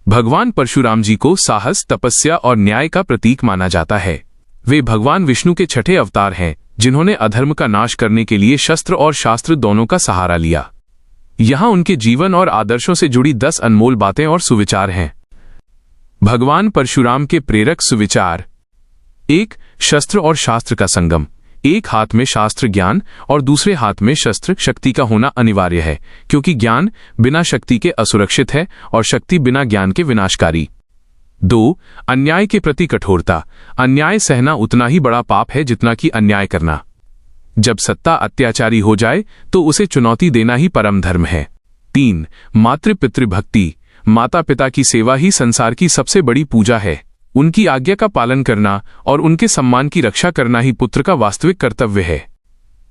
भगवान परशुराम जी को साहस, तपस्या और न्याय का प्रतीक माना जाता है। वे भगवान विष्णु के छठे अवतार हैं, जिन्होंने अधर्म का नाश करने के लिए शस्त्र और शास्त्र दोनों का सहारा लिया। यहाँ उनके जीवन और आदर्शों से जुड़ी 10 अनमोल बातें और सुविचार हैं। भगवान परशुराम के प्रेरक सुविचार। 1. शस्त्र और शास्त्र का संगम। एक हाथ में शास्त्र ज्ञान और दूसरे हाथ में शस्त्र शक्ति का होना अनिवार्य है, क्योंकि ज्ञान बिना शक्ति के असुरक्षित है और शक्ति बिना ज्ञान के विनाशकारी। 2. अन्याय के प्रति कठोरता। अन्याय सहना उतना ही बड़ा पाप है जितना कि अन्याय करना। जब सत्ता अत्याचारी हो जाए तो उसे चुनौती देना ही परम धर्म है। 3. मातृ पितृ भक्ति। माता पिता की सेवा ही संसार की सबसे बड़ी पूजा है। उनकी आज्ञा का पालन करना और उनके सम्मान की रक्षा करना ही पुत्र का वास्तविक कर्तव्य है।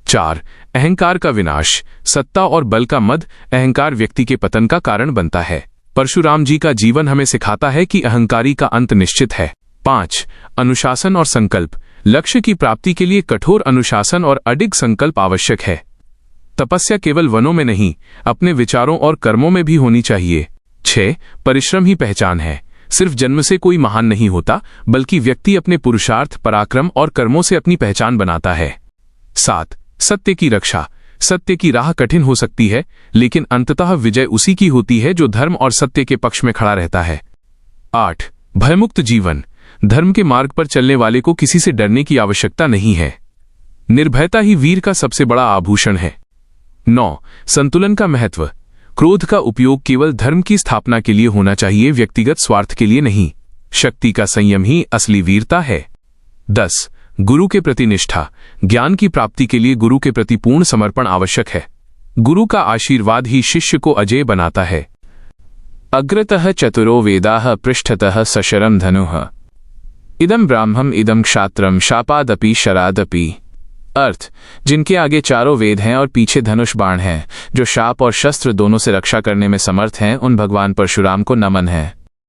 4. अहंकार का विनाश। सत्ता और बल का मद अहंकार व्यक्ति के पतन का कारण बनता है। परशुराम जी का जीवन हमें सिखाता है कि अहंकारी का अंत निश्चित है। 5. अनुशासन और संकल्प। लक्ष्य की प्राप्ति के लिए कठोर अनुशासन और अडिग संकल्प आवश्यक है। तपस्या केवल वनों में नहीं, अपने विचारों और कर्मों में भी होनी चाहिए। 6. परिश्रम ही पहचान है। सिर्फ जन्म से कोई महान नहीं होता, बल्कि व्यक्ति अपने पुरुषार्थ, पराक्रम और कर्मों से अपनी पहचान बनाता है। 7. सत्य की रक्षा। सत्य की राह कठिन हो सकती है, लेकिन अंततः विजय उसी की होती है जो धर्म और सत्य के पक्ष में खड़ा रहता है। 8. भयमुक्त जीवन। धर्म के मार्ग पर चलने वाले को किसी से डरने की आवश्यकता नहीं है। निर्भयता ही वीर का सबसे बड़ा आभूषण है। 9. संतुलन का महत्व। क्रोध का उपयोग केवल धर्म की स्थापना के लिए होना चाहिए, व्यक्तिगत स्वार्थ के लिए नहीं। शक्ति का संयम ही असली वीरता है। 10. गुरु के प्रति निष्ठा। ज्ञान की प्राप्ति के लिए गुरु के प्रति पूर्ण समर्पण आवश्यक है। गुरु का आशीर्वाद ही शिष्य को अजेय बनाता है। अग्रतः चतुरो वेदाः पृष्ठतः सशरम धनुः। इदं ब्राह्मम इदं क्षात्रम शापादपि शरादपि। अर्थ, जिनके आगे चारों वेद हैं और पीछे धनुष बाण हैं, जो शाप और शस्त्र दोनों से रक्षा करने में समर्थ हैं, उन भगवान परशुराम को नमन है।